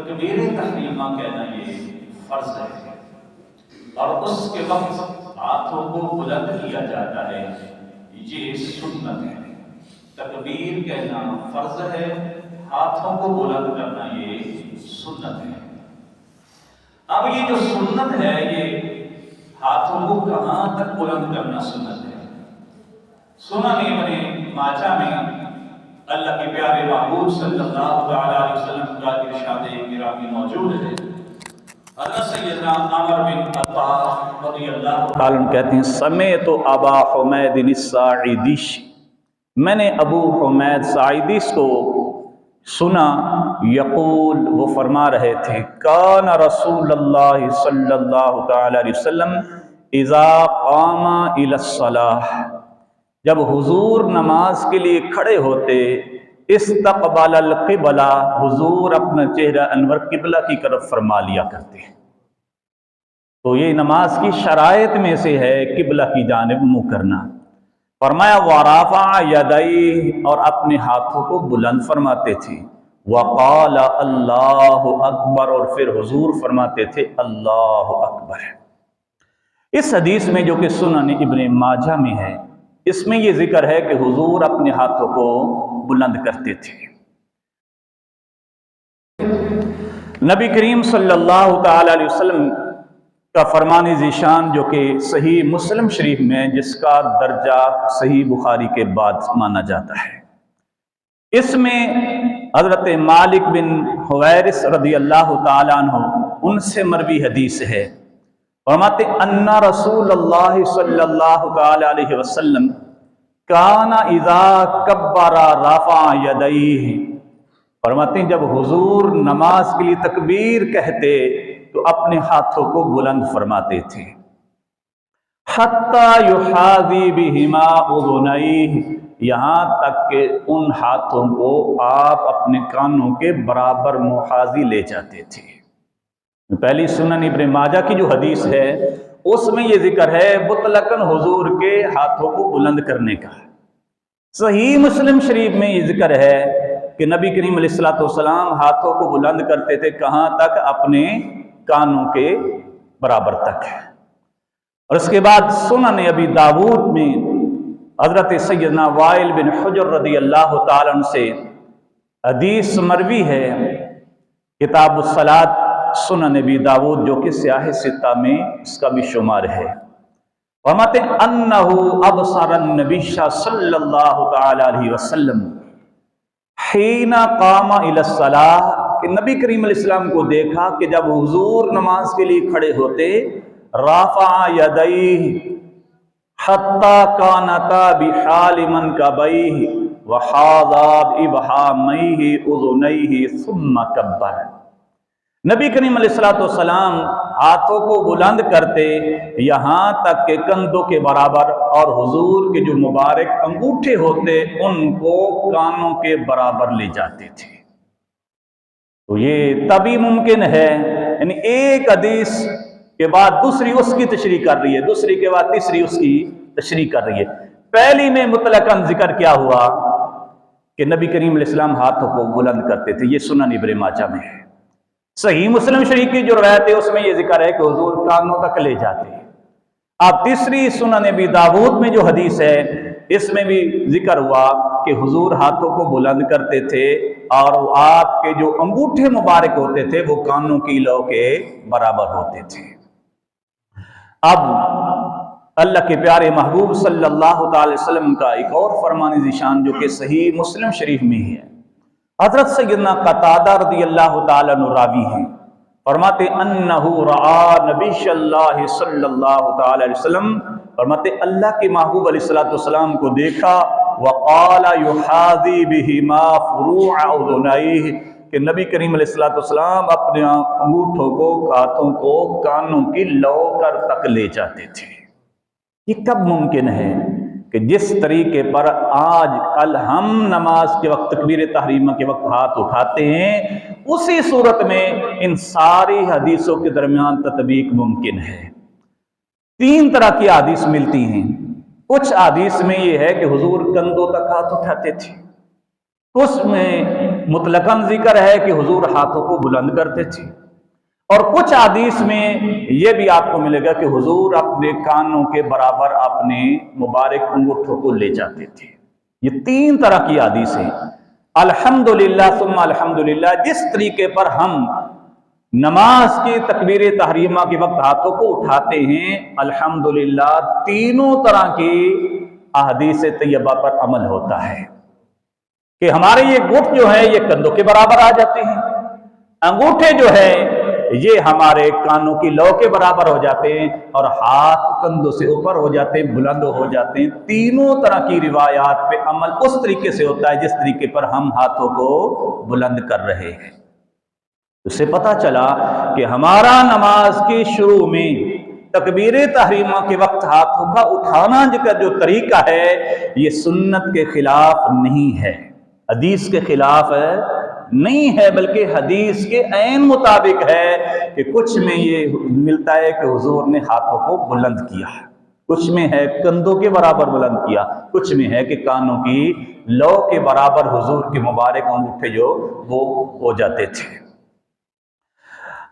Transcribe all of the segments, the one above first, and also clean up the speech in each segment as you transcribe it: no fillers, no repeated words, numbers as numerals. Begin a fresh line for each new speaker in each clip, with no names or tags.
تکبیر تحریمہ کہنا یہ فرض ہے، اور اس کے وقت ہاتھوں کو بلند کیا جاتا ہے، یہ سنت ہے۔ تکبیر کہنا فرض ہے، ہاتھوں کو بلند کرنا یہ سنت ہے۔ اب یہ جو سنت ہے، یہ ہاتھوں کو کہاں تک بلند کرنا سنت ہے؟ سنن ابن ماجہ میں اللہ کے پیارے محبوب صلی اللہ علیہ وسلم کا ارشاد گرامی موجود ہے۔ حضرت سیدنا عمر بن عطا رضی اللہ تعالیٰ عنہ کہتے ہیں سمعت ابا حمید الساعدی، میں نے ابو حمید ساعدی کو سنا، یقول وہ فرما رہے تھے، کان رسول اللہ صلی اللہ تعالی علیہ وسلم اذا قام الی الصلاۃ، جب حضور نماز کے لیے کھڑے ہوتے، استقبل القبلہ، حضور اپنا چہرہ انور قبلہ کی طرف فرما لیا کرتے ہیں۔ تو یہ نماز کی شرائط میں سے ہے قبلہ کی جانب منہ کرنا۔ فرمایا ورفع یدیہ، اور اپنے ہاتھوں کو بلند فرماتے تھے، وقال اللہ اکبر، اور پھر حضور فرماتے تھے اللہ اکبر۔ اس حدیث میں جو کہ سنن ابن ماجہ میں ہے، اس میں یہ ذکر ہے کہ حضور اپنے ہاتھوں کو بلند کرتے تھے۔ نبی کریم صلی اللہ تعالی علیہ وسلم کا فرمان ذیشان جو کہ صحیح مسلم شریف میں، جس کا درجہ صحیح بخاری کے بعد مانا جاتا ہے، اس میں حضرت مالک بن حویرث رضی اللہ تعالیٰ عنہ ان سے مروی حدیث ہے، فرماتے ان رسول اللہ صلی اللہ تعالی علیہ وسلم کان اذا کبر رفع یدیہ، فرماتے ہیں جب حضور نماز کے لیے تکبیر کہتے تو اپنے ہاتھوں کو بلند فرماتے تھے، حتی یحاذی بہما اذنیہ، یہاں تک کہ ان ہاتھوں کو آپ اپنے کانوں کے برابر محاذی لے جاتے تھے۔ پہلی سنن ابن ماجہ کی جو حدیث ہے، اس میں یہ ذکر ہے مطلقاً حضور کے ہاتھوں کو بلند کرنے کا۔ صحیح مسلم شریف میں یہ ذکر ہے کہ نبی کریم علیہ الصلوۃ والسلام ہاتھوں کو بلند کرتے تھے، کہاں تک؟ اپنے کانوں کے برابر تک۔ اور اس کے بعد سنن ابی داود میں حضرت سیدنا وائل بن حجر رضی اللہ تعالیٰ عنہ سے حدیث مروی ہے، کتاب الصلاۃ سنن ابی داود جو کہ سیاہ ستہ میں اس کا بھی شمار ہے۔ فرماتے انہ ابصر النبی صلی اللہ تعالی علیہ وسلم حین قام الی الصلاۃ، کہ نبی کریم علیہ السلام کو دیکھا کہ جب حضور نماز کے لیے کھڑے ہوتے، رافع یدیہ حتی کانتا بحال منکبیہ وحاذا بابہامیہ اذنیہ ثم کبر، نبی کریم علیہ السلام ہاتھوں کو بلند کرتے یہاں تک کہ کندھوں کے برابر، اور حضور کے جو مبارک انگوٹھے ہوتے ان کو کانوں کے برابر لے جاتے تھے۔ تو یہ تبھی ممکن ہے، یعنی ایک حدیث کے بعد دوسری اس کی تشریح کر رہی ہے، دوسری کے بعد تیسری اس کی تشریح کر رہی ہے۔ پہلی میں مطلقاً ذکر کیا ہوا کہ نبی کریم علیہ السلام ہاتھوں کو بلند کرتے تھے، یہ سنن ابن ماجہ میں ہے۔ صحیح مسلم شریف کی جو روایت ہے اس میں یہ ذکر ہے کہ حضور کانوں تک لے جاتے ہیں۔ اب تیسری سنن ابی داود میں جو حدیث ہے، اس میں بھی ذکر ہوا کہ حضور ہاتھوں کو بلند کرتے تھے، اور آپ کے جو انگوٹھے مبارک ہوتے تھے وہ کانوں کی لو کے برابر ہوتے تھے۔ اب اللہ کے پیارے محبوب صلی اللہ تعالی وسلم کا ایک اور فرمان ذیشان جو کہ صحیح مسلم شریف میں ہے، حضرت سیدنا قتادہ رضی اللہ تعالیٰ عنہ راوی ہیں، فرماتے انہ رعا نبی اللہ صلی اللہ تعالی علیہ وسلم، فرماتے اللہ کے محبوب علیہ السلام کو دیکھا، وقال یحاذی بہما فروع اذنیہ، کہ نبی کریم علیہ السلام اپنے انگوٹھوں کو، ہاتھوں کو کانوں کی لو کر تک لے جاتے تھے۔ یہ کب ممکن ہے کہ جس طریقے پر آج کل ہم نماز کے وقت تکبیر تحریمہ کے وقت ہاتھ اٹھاتے ہیں، اسی صورت میں ان ساری حدیثوں کے درمیان تطبیق ممکن ہے۔ تین طرح کی حدیث ملتی ہیں۔ کچھ حدیث میں یہ ہے کہ حضور کندھوں تک ہاتھ اٹھاتے تھے، اس میں مطلقاً ذکر ہے کہ حضور ہاتھوں کو بلند کرتے تھے، اور کچھ حدیث میں یہ بھی آپ کو ملے گا کہ حضور اپنے کانوں کے برابر اپنے مبارک انگوٹھوں کو لے جاتے تھے۔ یہ تین طرح کی حدیث ہیں۔ الحمدللہ ثم الحمدللہ، جس طریقے پر ہم نماز کی تکبیر تحریمہ کے وقت ہاتھوں کو اٹھاتے ہیں، الحمدللہ تینوں طرح کی احادیث طیبہ پر عمل ہوتا ہے کہ ہمارے یہ گھٹ جو ہے یہ کندھوں کے برابر آ جاتے ہیں، انگوٹھے جو ہے یہ ہمارے کانوں کی لو کے برابر ہو جاتے ہیں، اور ہاتھ کندھوں سے اوپر ہو جاتے ہیں، بلند ہو جاتے ہیں۔ تینوں طرح کی روایات پہ عمل اس طریقے سے ہوتا ہے جس طریقے پر ہم ہاتھوں کو بلند کر رہے ہیں۔ اس سے پتہ چلا کہ ہمارا نماز کے شروع میں تکبیر تحریمہ کے وقت ہاتھوں کا اٹھانا کا جو طریقہ ہے یہ سنت کے خلاف نہیں ہے، حدیث کے خلاف نہیں ہے، بلکہ حدیث کے عین مطابق ہے کہ کچھ میں یہ ملتا ہے کہ حضور نے ہاتھوں کو بلند کیا، کچھ میں ہے کندھوں کے برابر بلند کیا، کچھ میں ہے کہ کانوں کی لو کے برابر حضور کے مبارک انگوٹھے جو وہ ہو جاتے تھے۔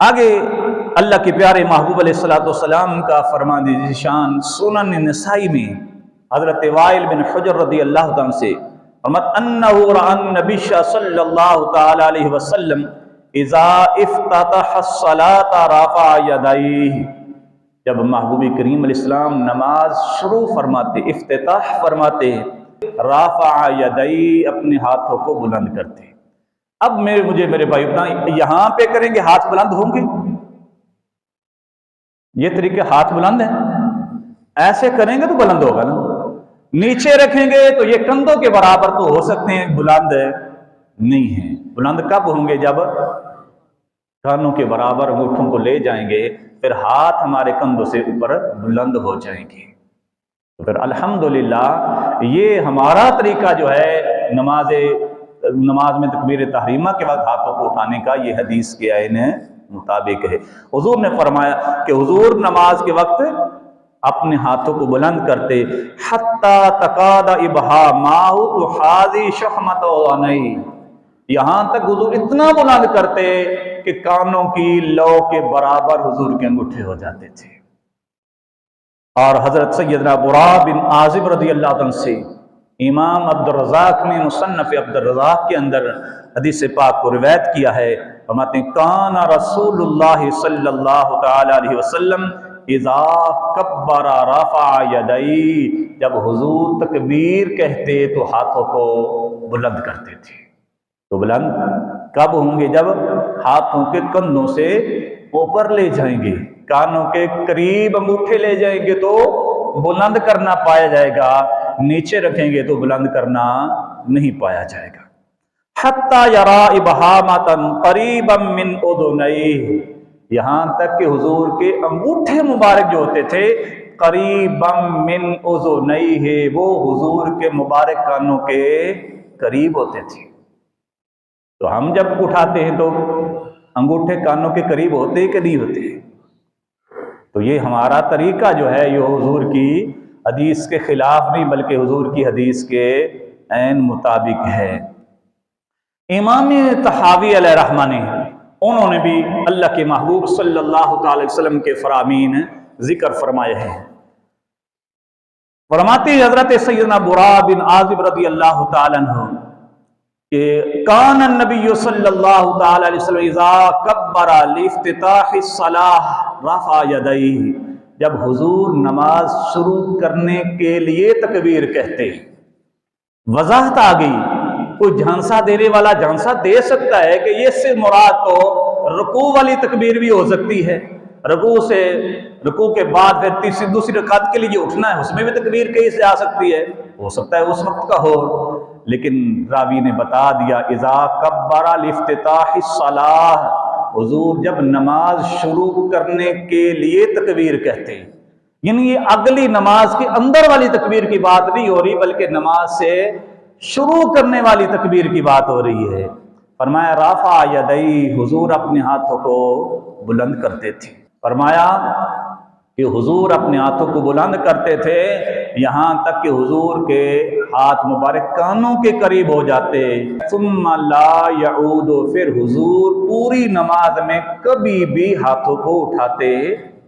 آگے اللہ کے پیارے محبوب علیہ السلام کا فرمان ذیشان سنن نسائی میں حضرت وائل بن حجر رضی اللہ عنہ سے فرماتے انہ رأى النبی صلی اللہ تعالی علیہ وسلم اذا افتتح الصلاة رفع یدیہ، جب محبوب کریم علیہ السلام نماز شروع فرماتے، افتتاح فرماتے، رفع یدیہ اپنے ہاتھوں کو بلند کرتے۔ اب مجھے میرے بھائی بتائیں، یہاں پہ کریں گے ہاتھ بلند ہوں گے؟ یہ طریقے ہاتھ بلند ہیں، ایسے کریں گے تو بلند ہوگا نا، نیچے رکھیں گے تو یہ کندھوں کے برابر تو ہو سکتے ہیں، بلند نہیں ہیں۔ بلند کب ہوں گے؟ جب کانوں کے برابر انگوٹھوں کو لے جائیں گے، پھر ہاتھ ہمارے کندھوں سے اوپر بلند ہو جائیں گے۔ تو پھر الحمدللہ یہ ہمارا طریقہ جو ہے نماز میں تکبیر تحریمہ کے وقت ہاتھوں کو اٹھانے کا، یہ حدیث کے عین مطابق ہے۔ حضور نے فرمایا کہ حضور نماز کے وقت اپنے ہاتھوں کو بلند کرتے، حتی تکاد ابہامہ تحاذی شحمۃ اذنیہ، یہاں تک حضور اتنا بلند کرتے کہ کانوں کی لو کے برابر حضور کے انگوٹھے ہو جاتے تھے۔ اور حضرت سیدنا براء بن عازب رضی اللہ عنہ سے امام عبدالرزاق نے مصنف عبدالرزاق کے اندر حدیث پاک کو روایت کیا ہے، فرماتے ہیں کان رسول اللہ صلی اللہ تعالی علیہ وسلم اذا کبر رفع یدیہ، جب حضور تکبیر کہتے تو ہاتھوں کو بلند کرتے تھے۔ تو بلند کب ہوں گے؟ جب ہاتھوں کے کندھوں سے اوپر لے جائیں گے، کانوں کے قریب انگوٹھے لے جائیں گے تو بلند کرنا پایا جائے گا، نیچے رکھیں گے تو بلند کرنا نہیں پایا جائے گا۔ حتی یری ابہامۃ قریبا من اذنیہ، یہاں تک کہ حضور کے انگوٹھے مبارک جو ہوتے تھے قریبا من اذنیہ، وہ حضور کے مبارک کانوں کے قریب ہوتے تھے۔ تو ہم جب اٹھاتے ہیں تو انگوٹھے کانوں کے قریب ہوتے کہ نہیں ہوتے؟ تو یہ ہمارا طریقہ جو ہے یہ حضور کی حدیث کے خلاف نہیں، بلکہ حضور کی حدیث کے عین مطابق ہے۔ امام طحاوی علیہ رحمہ نے انہوں نے بھی اللہ کے محبوب صلی اللہ تعالی علیہ وسلم کے فرامین ذکر فرمائے ہیں۔ فرماتے حضرت سیدنا براء بن عازب رضی اللہ تعالی عنہ کہ کان النبی صلی اللہ تعالی علیہ وسلم اذا کبر لافتتاح الصلاۃ رفع یدیہ، جب حضور نماز شروع کرنے کے لیے تکبیر کہتے، وضاحت آ گئی۔ کوئی جھانسا دینے والا جھانسا دے سکتا ہے کہ یہ سے مراد تو رکوع والی تکبیر بھی ہو سکتی ہے، رکوع کے بعد پھر دوسری رکعت کے لیے اٹھنا ہے، اس میں بھی تکبیر کہیں سے آ سکتی ہے، ہو سکتا ہے اس وقت کا ہو، لیکن راوی نے بتا دیا اذا کبر لافتتاح الصلاۃ، حضور جب نماز شروع کرنے کے لیے تکبیر کہتے، یعنی یہ اگلی نماز کے اندر والی تکبیر کی بات نہیں ہو رہی، بلکہ نماز سے شروع کرنے والی تکبیر کی بات ہو رہی ہے۔ فرمایا رفع یدیہ، حضور اپنے ہاتھوں کو بلند کرتے تھے۔ فرمایا کہ حضور اپنے ہاتھوں کو بلند کرتے تھے یہاں تک کہ حضور کے ہاتھ مبارک کانوں کے قریب ہو جاتے، ثم لا یعود، پھر حضور پوری نماز میں کبھی بھی ہاتھوں کو اٹھاتے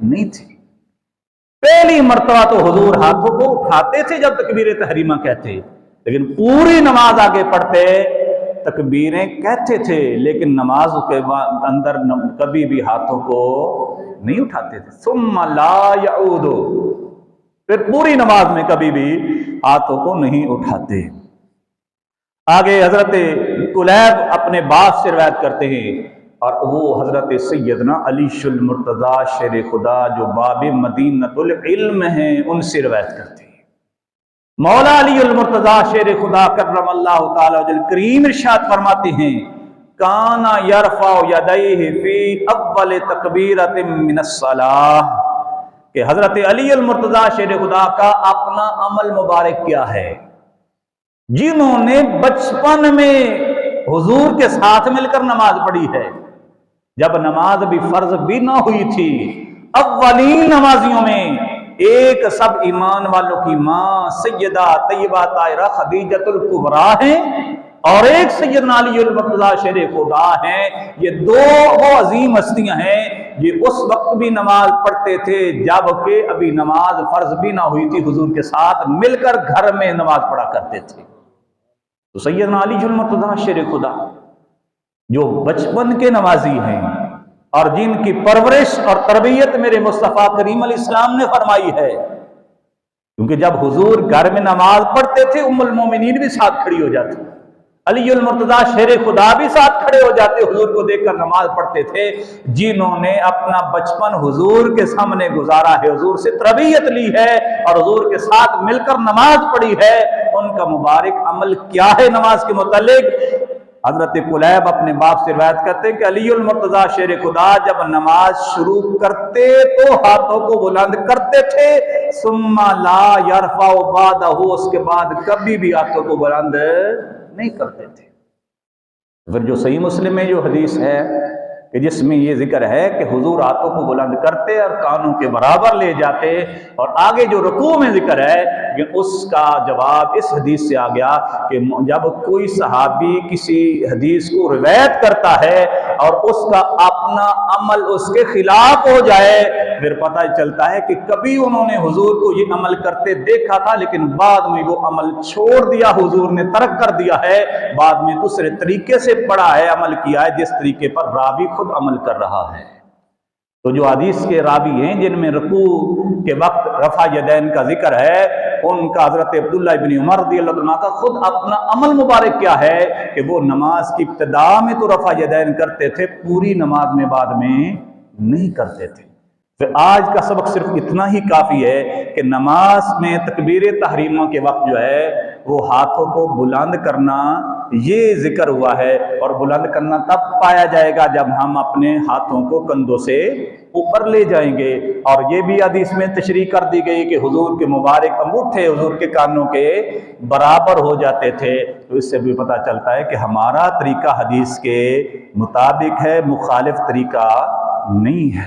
نہیں تھے۔ پہلی مرتبہ تو حضور ہاتھوں کو اٹھاتے تھے جب تکبیر تحریمہ کہتے، لیکن پوری نماز آگے پڑھتے تکبیریں کہتے تھے لیکن نماز کے اندر کبھی بھی ہاتھوں کو نہیں اٹھاتے تھے۔ ثم لا یعود، پھر پوری نماز میں کبھی بھی ہاتھوں کو نہیں اٹھاتے۔ آگے حضرت کلیب اپنے باپ سے روایت کرتے ہیں، اور وہ حضرت سیدنا علی المرتضیٰ شیر خدا جو باب مدینۃ العلم ہیں ان سے روایت کرتے ہیں۔ مولا علی المرتضیٰ شیر خدا کرم اللہ تعالی وجل کریم ارشاد فرماتے ہیں، کانا یرفع یدیہ فی اول تکبیرۃ من الصلاۃ، کہ حضرت علی المرتضیٰ شیر خدا کا اپنا عمل مبارک کیا ہے، جنہوں نے بچپن میں حضور کے ساتھ مل کر نماز پڑھی ہے، جب نماز بھی فرض بھی نہ ہوئی تھی، اولین نمازیوں میں ایک سب ایمان والوں کی ماں سیدہ طیبہ طاہرہ خدیجۃ الکبریٰ ہیں، اور ایک سیدنا علی المرتضیٰ شیر خدا ہیں۔ یہ دو وہ عظیم ہستیاں ہیں یہ اس وقت بھی نماز پڑھتے تھے جب کہ ابھی نماز فرض بھی نہ ہوئی تھی، حضور کے ساتھ مل کر گھر میں نماز پڑھا کرتے تھے۔ تو سیدنا علی المرتضیٰ شیر خدا جو بچپن کے نمازی ہیں اور جن کی پرورش اور تربیت میرے مصطفیٰ کریم علیہ السلام نے فرمائی ہے، کیونکہ جب حضور گھر میں نماز پڑھتے تھے ام المومنین بھی ساتھ کھڑی ہو جاتی، علی المرتضیٰ شیر خدا بھی ساتھ کھڑے ہو جاتے، حضور کو دیکھ کر نماز پڑھتے تھے۔ جنہوں نے اپنا بچپن حضور کے سامنے گزارا ہے، حضور سے تربیت لی ہے اور حضور کے ساتھ مل کر نماز پڑھی ہے، ان کا مبارک عمل کیا ہے نماز کے متعلق؟ حضرت کلیب اپنے باپ سے روایت کرتے ہیں کہ علی المرتضیٰ شیر خدا جب نماز شروع کرتے تو ہاتھوں کو بلند کرتے تھے، ثم لا یرفع بعدہ، اس کے بعد کبھی بھی ہاتھوں کو بلند نہیں کرتے تھے۔ پھر جو صحیح مسلم میں جو حدیث ہے کہ جس میں یہ ذکر ہے کہ حضور ہاتھوں کو بلند کرتے اور کانوں کے برابر لے جاتے، اور آگے جو رکوع میں ذکر ہے کہ اس کا جواب اس حدیث سے آ گیا کہ جب کوئی صحابی کسی حدیث کو روایت کرتا ہے اور اس کا اپنا عمل اس کے خلاف ہو جائے، پھر پتہ چلتا ہے کہ کبھی انہوں نے حضور کو یہ عمل کرتے دیکھا تھا لیکن بعد میں وہ عمل چھوڑ دیا، حضور نے ترک کر دیا ہے، بعد میں دوسرے طریقے سے پڑھا ہے، عمل کیا ہے جس طریقے پر راوی خود عمل کر رہا ہے۔ تو جو حدیث کے راوی ہیں جن میں رکوع کے وقت رفع یدین کا ذکر ہے، ان کا حضرت عبداللہ ابن عمر رضی اللہ عنہ کا خود اپنا عمل مبارک کیا ہے کہ وہ نماز کی ابتدا میں تو رفع یدین کرتے تھے، پوری نماز میں بعد میں نہیں کرتے تھے۔ پھر آج کا سبق صرف اتنا ہی کافی ہے کہ نماز میں تکبیر تحریمہ کے وقت جو ہے وہ ہاتھوں کو بلند کرنا یہ ذکر ہوا ہے، اور بلند کرنا تب پایا جائے گا جب ہم اپنے ہاتھوں کو کندھوں سے اوپر لے جائیں گے، اور یہ بھی حدیث میں تشریح کر دی گئی کہ حضور کے مبارک انگوٹھے حضور کے کانوں کے برابر ہو جاتے تھے۔ تو اس سے بھی پتہ چلتا ہے کہ ہمارا طریقہ حدیث کے مطابق ہے، مخالف طریقہ نہیں ہے۔